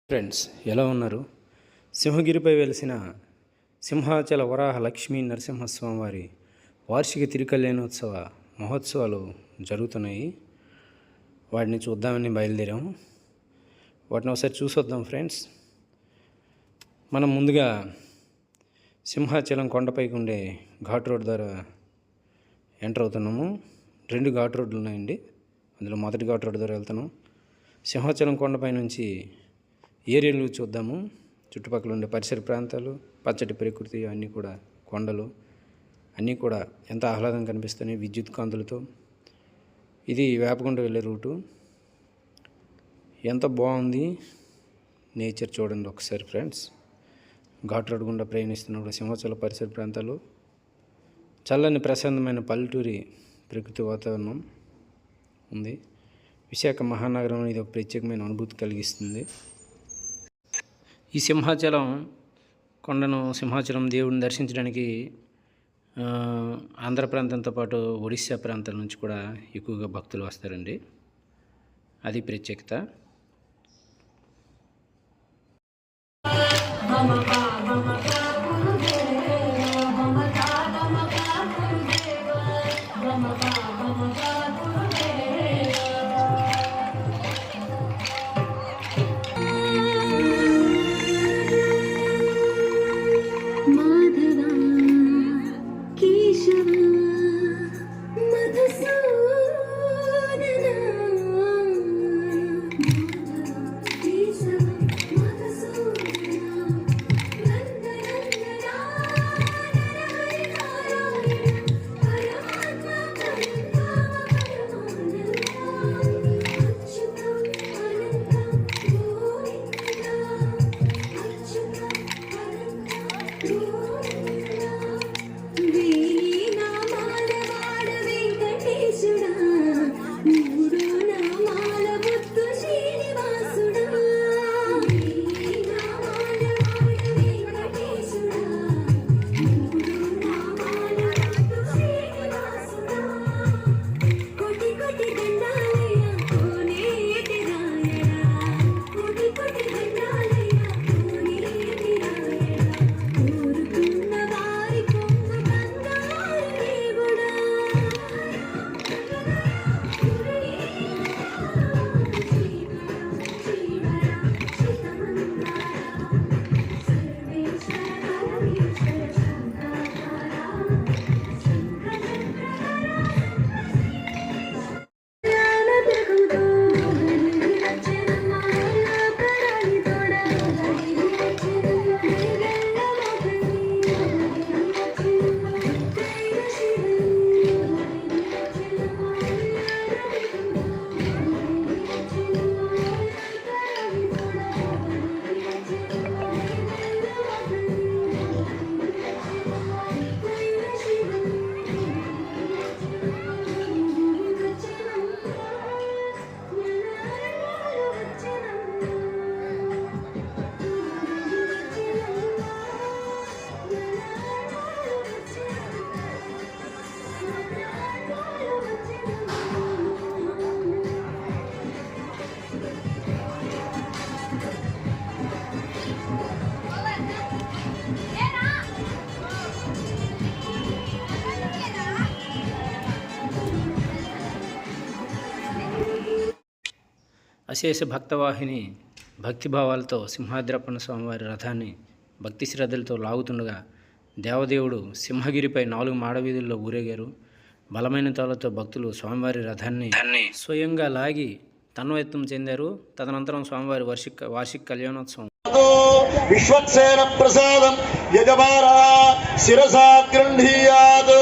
Friends ఎలా ఉన్నారు? సింహగిరిపై వెలిసిన సింహాచల వరాహ లక్ష్మీ నరసింహస్వామి వారి వార్షిక తిరుకల్యాణోత్సవ మహోత్సవాలు జరుగుతున్నాయి. వాటిని చూద్దామని బయలుదేరాము. వాటిని ఒకసారి చూసొద్దాం ఫ్రెండ్స్. మనం ముందుగా సింహాచలం కొండపైకి ఉండే ఘాట్ రోడ్ ద్వారా ఎంటర్ అవుతున్నాము. 2 ఘాట్ రోడ్లు ఉన్నాయండి. అందులో మొదటి ఘాట్ రోడ్ ద్వారా వెళ్తున్నాం. సింహాచలం కొండపై నుంచి ఏరియాలు చూద్దాము. చుట్టుపక్కల ఉండే పరిసర ప్రాంతాలు, పచ్చటి ప్రకృతి, అన్నీ కూడా కొండలు అన్నీ కూడా ఎంత ఆహ్లాదం కనిపిస్తున్నాయి విద్యుత్ కాంతులతో. ఇది వేపగుండ వెళ్ళే రూటు. ఎంత బాగుంది నేచర్ చూడండి ఒకసారి ఫ్రెండ్స్. ఘాట్ రోడ్ గుండా ప్రయాణిస్తున్నప్పుడు సింహాచల పరిసర ప్రాంతాలు, చల్లని ప్రశాంతమైన పల్లెటూరి ప్రకృతి వాతావరణం ఉంది. విశాఖ మహానగరంలో ఇది ఒక ప్రత్యేకమైన అనుభూతి కలిగిస్తుంది. ఈ సింహాచలం కొండను, సింహాచలం దేవుడిని దర్శించడానికి ఆంధ్ర ప్రాంతంతో పాటు ఒడిశా ప్రాంతాల నుంచి కూడా ఎక్కువగా భక్తులు వస్తారండి. అది ప్రత్యేకత. అశేష భక్తవాహిని భక్తిభావాలతో సింహాద్రప్పన్న స్వామివారి రథాన్ని భక్తి శ్రద్ధలతో లాగుతుండగా దేవదేవుడు సింహగిరిపై 4 మాడవీధుల్లో ఊరేగారు. బలమైన తోలతో భక్తులు స్వామివారి రథాన్ని స్వయంగా లాగి తన్వయత్వం చెందారు. తదనంతరం స్వామివారి వార్షిక కళ్యాణోత్సవం విశ్వక్సేన ప్రసాదం యజమాన శిరసా గృహీయాత్.